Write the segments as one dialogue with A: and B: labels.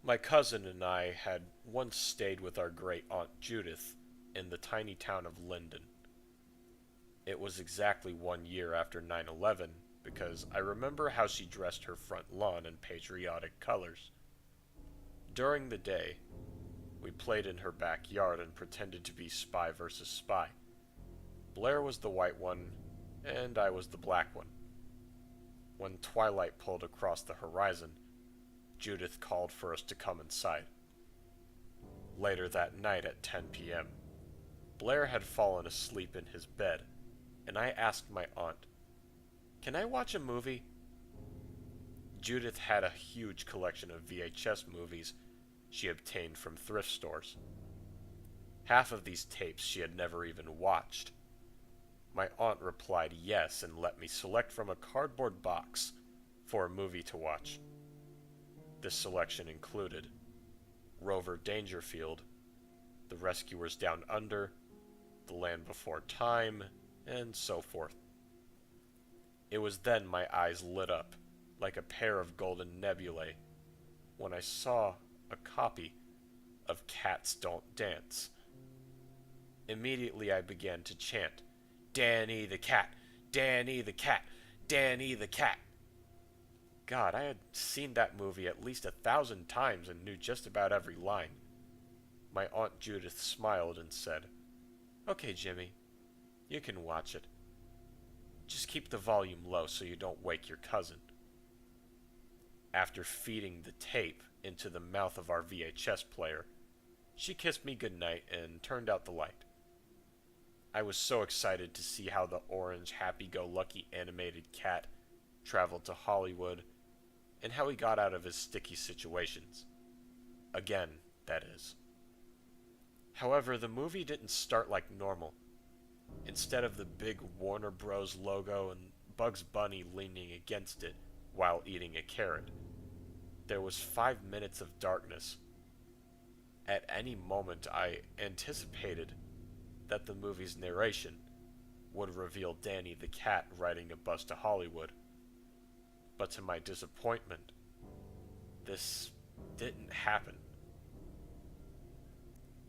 A: My cousin and I had once stayed with our great aunt Judith in the tiny town of Linden. It was exactly 1 year after 9/11 because I remember how she dressed her front lawn in patriotic colors. During the day, we played in her backyard and pretended to be spy versus spy. Blair was the white one, and I was the black one. When twilight pulled across the horizon, Judith called for us to come inside. Later that night at 10 p.m., Blair had fallen asleep in his bed, and I asked my aunt, "Can I watch a movie?" Judith had a huge collection of VHS movies she obtained from thrift stores. Half of these tapes she had never even watched. My aunt replied yes and let me select from a cardboard box for a movie to watch. This selection included Rover Dangerfield, The Rescuers Down Under, The Land Before Time, and so forth. It was then my eyes lit up like a pair of golden nebulae when I saw a copy of Cats Don't Dance. Immediately I began to chant, "Danny the cat! Danny the cat! Danny the cat!" God, I had seen that movie at least 1,000 times and knew just about every line. My Aunt Judith smiled and said, "Okay, Jimmy, you can watch it. Just keep the volume low so you don't wake your cousin." After feeding the tape into the mouth of our VHS player, she kissed me goodnight and turned out the light. I was so excited to see how the orange, happy-go-lucky animated cat traveled to Hollywood and how he got out of his sticky situations. Again, that is. However, the movie didn't start like normal. Instead of the big Warner Bros. Logo and Bugs Bunny leaning against it while eating a carrot, there was 5 minutes of darkness. At any moment, I anticipated that the movie's narration would reveal Danny the cat riding a bus to Hollywood. But to my disappointment, this didn't happen.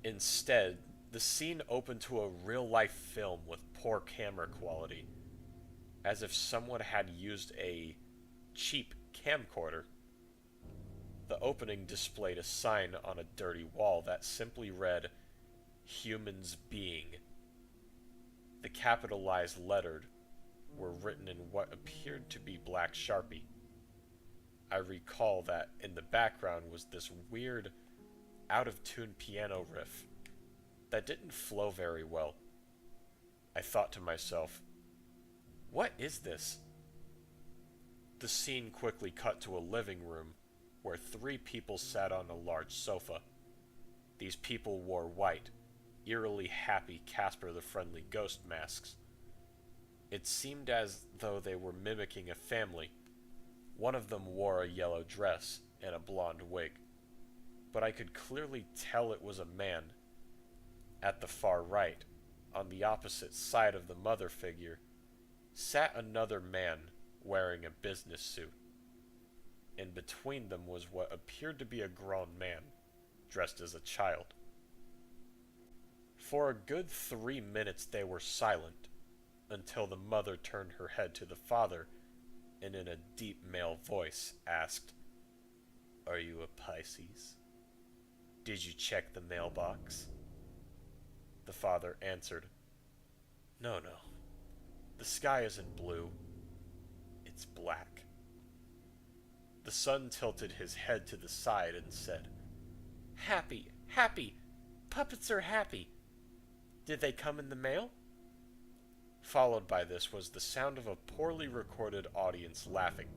A: Instead, the scene opened to a real-life film with poor camera quality, as if someone had used a cheap camcorder. The opening displayed a sign on a dirty wall that simply read, "Humans Being." The capitalized letters were written in what appeared to be black Sharpie. I recall that in the background was this weird, out-of-tune piano riff that didn't flow very well. I thought to myself, what is this? The scene quickly cut to a living room where 3 people sat on a large sofa. These people wore white, eerily happy Casper the Friendly Ghost masks. It seemed as though they were mimicking a family. One of them wore a yellow dress and a blonde wig, but I could clearly tell it was a man. At the far right, on the opposite side of the mother figure, sat another man wearing a business suit. In between them was what appeared to be a grown man, dressed as a child. For a good 3 minutes they were silent, until the mother turned her head to the father and in a deep male voice asked, "Are you a Pisces? Did you check the mailbox?" The father answered, "No, no. The sky isn't blue. It's black." The son tilted his head to the side and said, "Happy, happy. Puppets are happy. Did they come in the mail?" Followed by this was the sound of a poorly recorded audience laughing.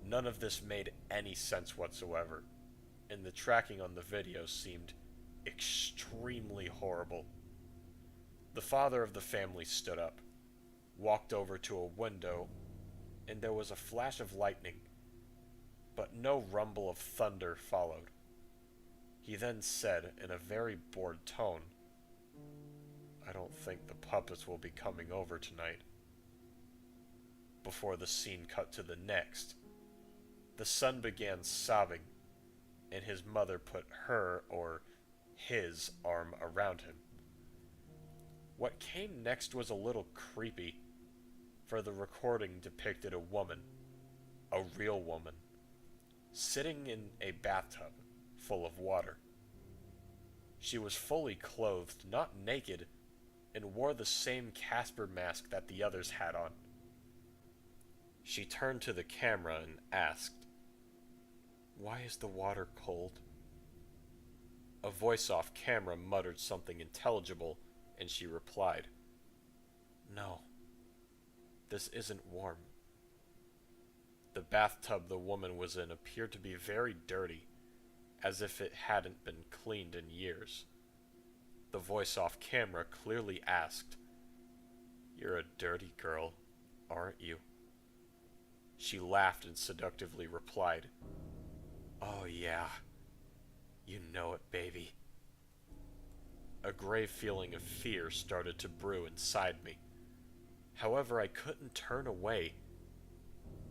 A: None of this made any sense whatsoever, and the tracking on the video seemed extremely horrible. The father of the family stood up, walked over to a window, and there was a flash of lightning, but no rumble of thunder followed. He then said in a very bored tone, "I don't think the puppets will be coming over tonight," before the scene cut to the next. The son began sobbing, and his mother put her, or his, arm around him. What came next was a little creepy, for the recording depicted a woman, a real woman, sitting in a bathtub full of water. She was fully clothed, not naked, and wore the same Casper mask that the others had on. She turned to the camera and asked, "Why is the water cold?" A voice off camera muttered something intelligible, and she replied, "No, this isn't warm." The bathtub the woman was in appeared to be very dirty, as if it hadn't been cleaned in years. The voice off camera clearly asked, "You're a dirty girl, aren't you?" She laughed and seductively replied, "Oh yeah, you know it, baby." A grave feeling of fear started to brew inside me. However, I couldn't turn away.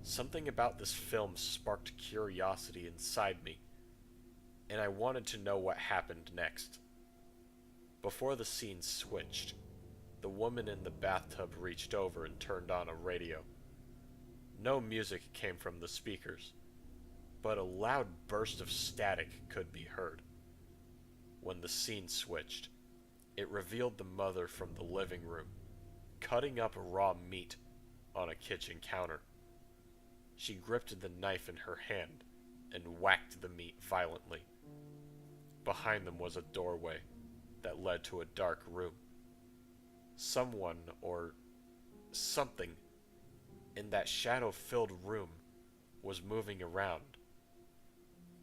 A: Something about this film sparked curiosity inside me, and I wanted to know what happened next. Before the scene switched, the woman in the bathtub reached over and turned on a radio. No music came from the speakers, but a loud burst of static could be heard. When the scene switched, it revealed the mother from the living room, cutting up raw meat on a kitchen counter. She gripped the knife in her hand and whacked the meat violently. Behind them was a doorway that led to a dark room. Someone, or something, in that shadow-filled room was moving around.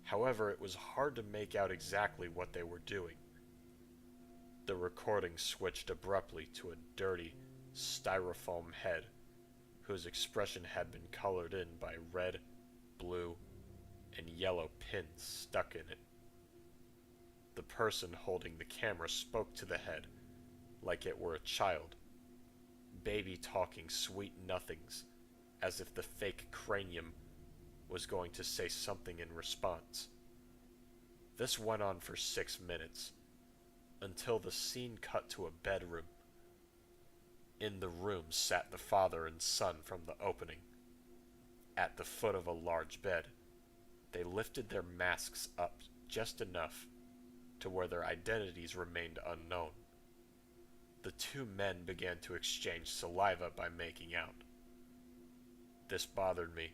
A: However, it was hard to make out exactly what they were doing. The recording switched abruptly to a dirty, styrofoam head, whose expression had been colored in by red, blue, and yellow pins stuck in it. The person holding the camera spoke to the head like it were a child, baby talking sweet nothings, as if the fake cranium was going to say something in response. This went on for 6 minutes, until the scene cut to a bedroom. In the room sat the father and son from the opening. At the foot of a large bed, they lifted their masks up just enough to where their identities remained unknown. The two men began to exchange saliva by making out. This bothered me,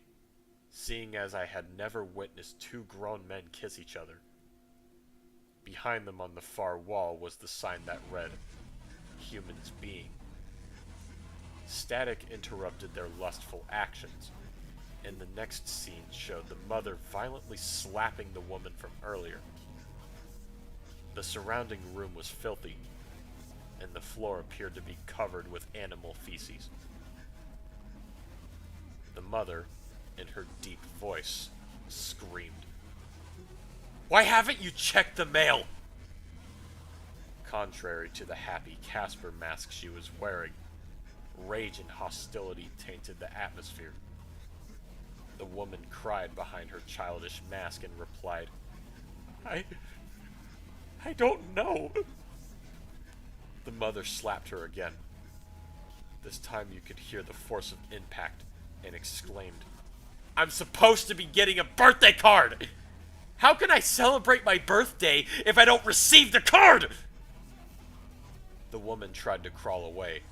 A: seeing as I had never witnessed two grown men kiss each other. Behind them on the far wall was the sign that read, "Humans Being." Static interrupted their lustful actions, and the next scene showed the mother violently slapping the woman from earlier. The surrounding room was filthy, and the floor appeared to be covered with animal feces. The mother, in her deep voice, screamed, "Why haven't you checked the mail?" Contrary to the happy Casper mask she was wearing, rage and hostility tainted the atmosphere. The woman cried behind her childish mask and replied, I don't know." The mother slapped her again. This time you could hear the force of impact, and exclaimed, "I'm supposed to be getting a birthday card! How can I celebrate my birthday if I don't receive the card?" The woman tried to crawl away,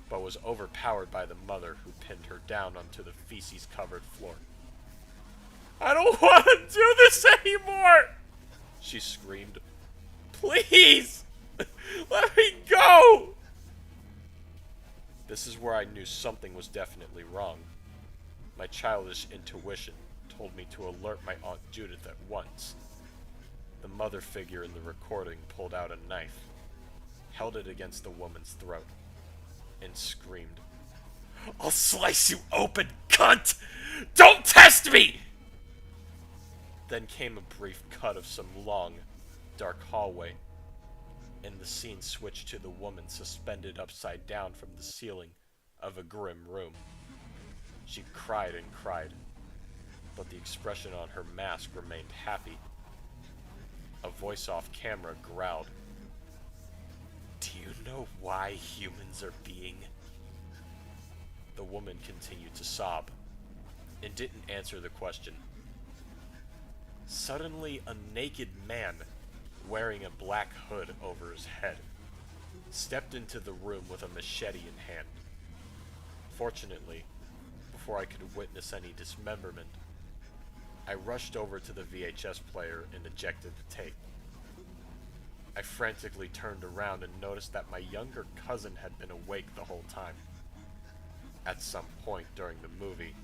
A: but was overpowered by the mother, who pinned her down onto the feces-covered floor. "I don't want to do this anymore!" she screamed. "Please! Let me go!" This is where I knew something was definitely wrong. My childish intuition told me to alert my Aunt Judith at once. The mother figure in the recording pulled out a knife, held it against the woman's throat, and screamed, "I'll slice you open, cunt! Don't test me!" Then came a brief cut of some long, dark hallway, and the scene switched to the woman suspended upside down from the ceiling of a grim room. She cried and cried, but the expression on her mask remained happy, A voice off camera growled, "Do you know why humans are being?" The woman continued to sob and didn't answer the question. Suddenly, a naked man, wearing a black hood over his head, stepped into the room with a machete in hand. Fortunately, before I could witness any dismemberment, I rushed over to the VHS player and ejected the tape. I frantically turned around and noticed that my younger cousin had been awake the whole time. At some point during the movie,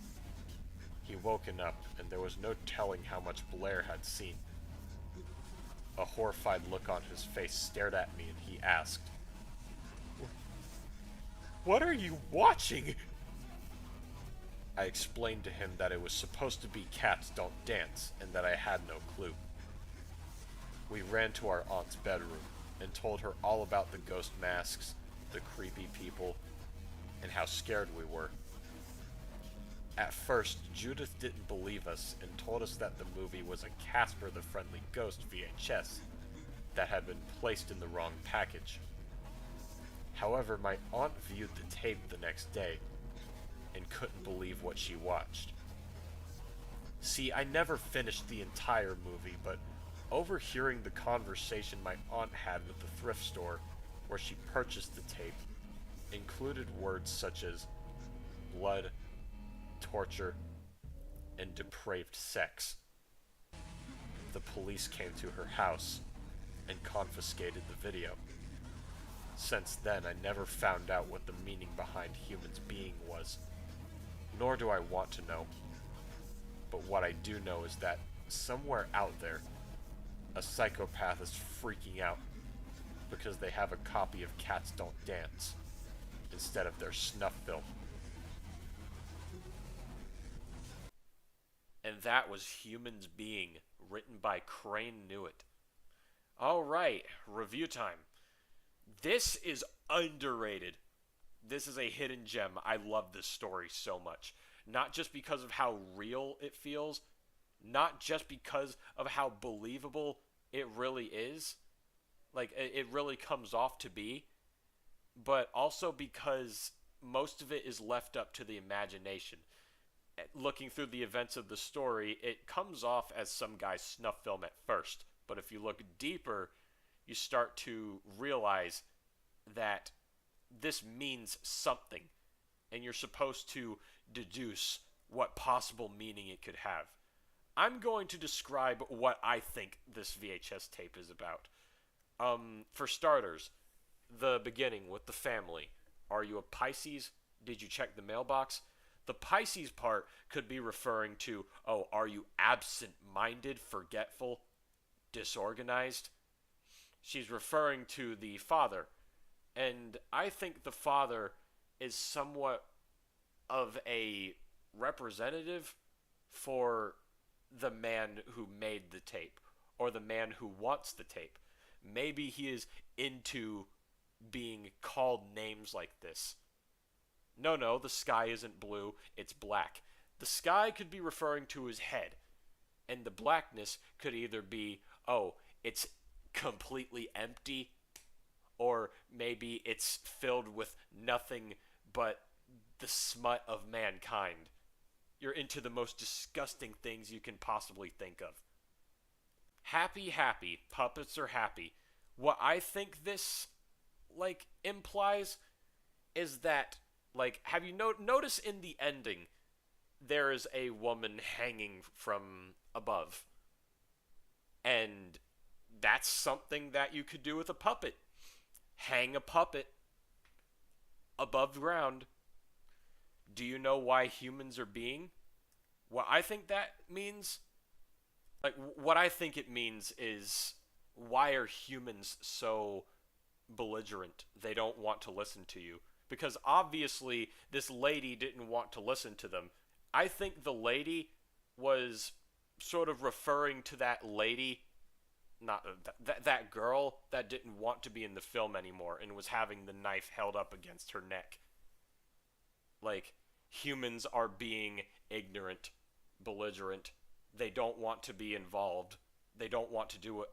A: he woken up and there was no telling how much Blair had seen. A horrified look on his face stared at me and he asked, "What are you watching?" I explained to him that it was supposed to be Cats Don't Dance and that I had no clue. We ran to our aunt's bedroom and told her all about the ghost masks, the creepy people, and how scared we were. At first, Judith didn't believe us and told us that the movie was a Casper the Friendly Ghost VHS that had been placed in the wrong package. However, my aunt viewed the tape the next day and couldn't believe what she watched. See, I never finished the entire movie, but overhearing the conversation my aunt had with the thrift store where she purchased the tape included words such as blood, torture, and depraved sex. The police came to her house and confiscated the video. Since then, I never found out what the meaning behind humans being was, nor do I want to know. But what I do know is that somewhere out there, a psychopath is freaking out because they have a copy of Cats Don't Dance instead of their snuff film. And that was Humans Being, written by Craneknewitt. Alright, review time. This is underrated. This is a hidden gem. I love this story so much. Not just because of how real it feels, not just because of how believable it really is, like it really comes off to be, but also because most of it is left up to the imagination. Looking through the events of the story, it comes off as some guy's snuff film at first, but if you look deeper, you start to realize that this means something, and you're supposed to deduce what possible meaning it could have. I'm going to describe what I think this VHS tape is about. For starters, the beginning with the family. Are you a Pisces? Did you check the mailbox? The Pisces part could be referring to, oh, are you absent-minded, forgetful, disorganized? She's referring to the father. And I think the father is somewhat of a representative for the man who made the tape, or the man who wants the tape. Maybe he is into being called names like this. No, the sky isn't blue, it's black. The sky could be referring to his head, and the blackness could either be, oh, it's completely empty, or maybe it's filled with nothing but the smut of mankind. You're into the most disgusting things you can possibly think of. Happy, puppets are happy. What I think this, implies is that, have you notice in the ending, there is a woman hanging from above. And that's something that you could do with a puppet. Hang a puppet above ground. Do you know why humans are being? What I think that means, what I think it means is, why are humans so belligerent? They don't want to listen to you. Because obviously, this lady didn't want to listen to them. I think the lady was sort of referring to that lady, not that girl that didn't want to be in the film anymore and was having the knife held up against her neck. Humans are being ignorant, belligerent. They don't want to be involved. They don't want to do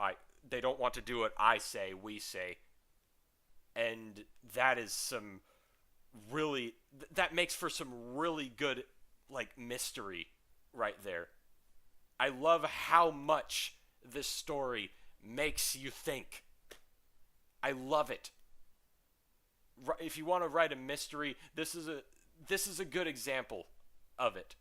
A: they don't want to do what I say, we say. And that is some really that makes for some really good like mystery right there. I love how much this story makes you think. I love it. If you want to write a mystery, this is a good example of it.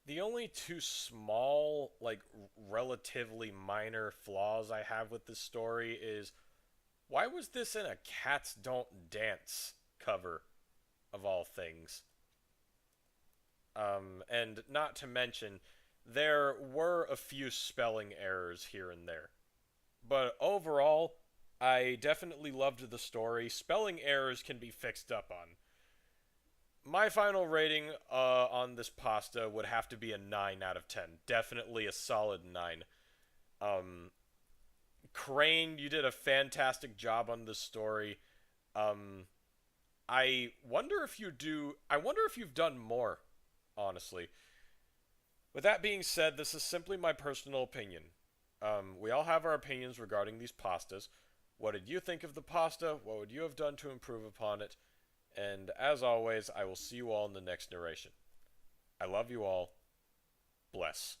A: The only two small, like relatively minor flaws I have with this story is why was this in a Cats Don't Dance cover of all things? And not to mention, there were a few spelling errors here and there. But overall, I definitely loved the story. Spelling errors can be fixed up on. My final rating on this pasta would have to be a 9 out of 10. Definitely a solid 9. Um, Crane, you did a fantastic job on this story. Um, I wonder if you've done more, honestly. With that being said, this is simply my personal opinion. We all have our opinions regarding these pastas. What did you think of the pasta? What would you have done to improve upon it? And as always, I will see you all in the next narration. I love you all. Bless.